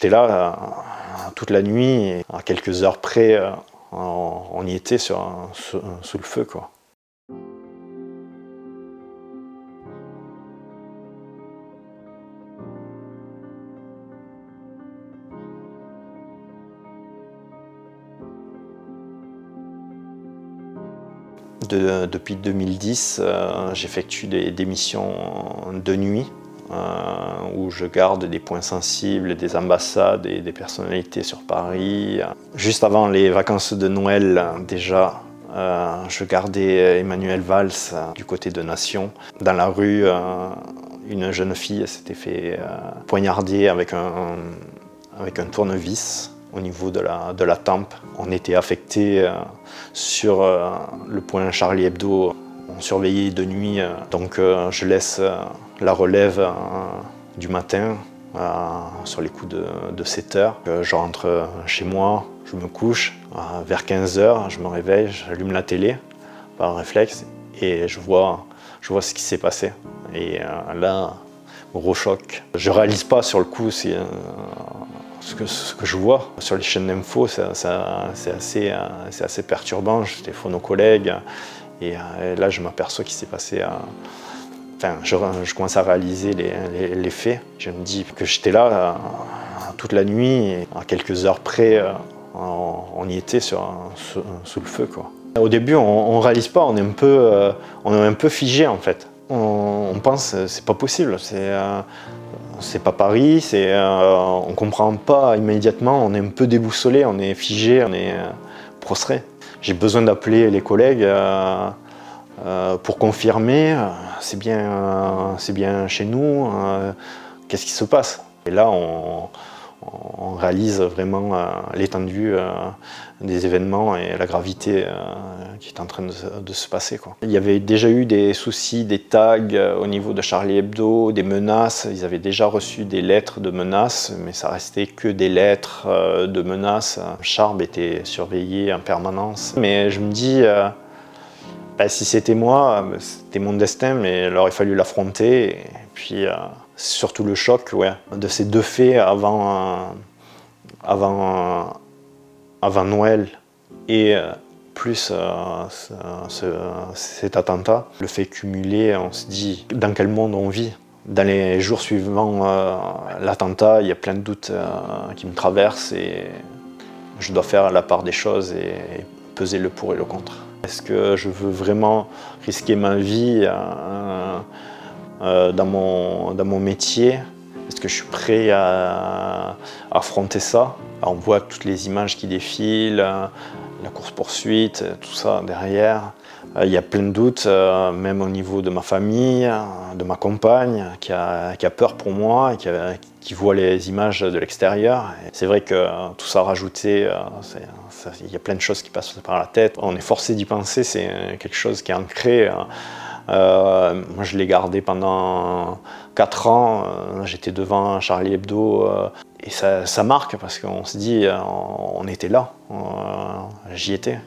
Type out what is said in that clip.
j'étais là toute la nuit, et à quelques heures près, on y était sous le feu, quoi. Depuis 2010, j'effectue des missions de nuit où je garde des points sensibles, des ambassades et des personnalités sur Paris. Juste avant les vacances de Noël, déjà, je gardais Emmanuel Valls du côté de Nation. Dans la rue, une jeune fille s'était fait poignarder avec un tournevis au niveau de la tempe. On était affecté sur le point Charlie Hebdo. On surveillait de nuit, donc je laisse la relève du matin sur les coups de 7 heures. Je rentre chez moi, je me couche. Vers 15 heures, je me réveille, j'allume la télé par réflexe et je vois ce qui s'est passé. Et là, gros choc. Je ne réalise pas sur le coup ce que je vois sur les chaînes d'infos, c'est assez perturbant. Je téléphone aux collègues et là je m'aperçois qu'il s'est passé. Enfin, je commence à réaliser les faits. Je me dis que j'étais là toute la nuit et à quelques heures près, on y était sous le feu, quoi. Au début, on ne réalise pas, on est un peu figé en fait. On pense c'est pas possible. C'est pas Paris, on ne comprend pas immédiatement, on est un peu déboussolé, on est figé, on est prostré. J'ai besoin d'appeler les collègues pour confirmer, c'est bien chez nous, qu'est-ce qui se passe? Et là, on réalise vraiment l'étendue des événements et la gravité qui est en train de se passer, quoi. Il y avait déjà eu des soucis, des tags au niveau de Charlie Hebdo, des menaces. Ils avaient déjà reçu des lettres de menaces, mais ça restait que des lettres de menaces. Charb était surveillé en permanence. Mais je me dis, si c'était moi, c'était mon destin, mais il aurait fallu l'affronter. Et puis, surtout le choc, ouais, de ces deux faits avant Noël et plus cet attentat. Le fait cumulé, on se dit dans quel monde on vit. Dans les jours suivant l'attentat, il y a plein de doutes qui me traversent et je dois faire la part des choses et peser le pour et le contre. Est-ce que je veux vraiment risquer ma vie dans mon métier? Est-ce que je suis prêt à affronter ça? Alors, on voit toutes les images qui défilent, la course-poursuite, tout ça derrière. Il y a plein de doutes, même au niveau de ma famille, de ma compagne, qui a peur pour moi, et qui voit les images de l'extérieur. C'est vrai que tout ça rajouté, il y a plein de choses qui passent par la tête. On est forcé d'y penser, c'est quelque chose qui est ancré. Moi, je l'ai gardé pendant 4 ans. J'étais devant Charlie Hebdo et ça marque parce qu'on se dit, on était là, j'y étais.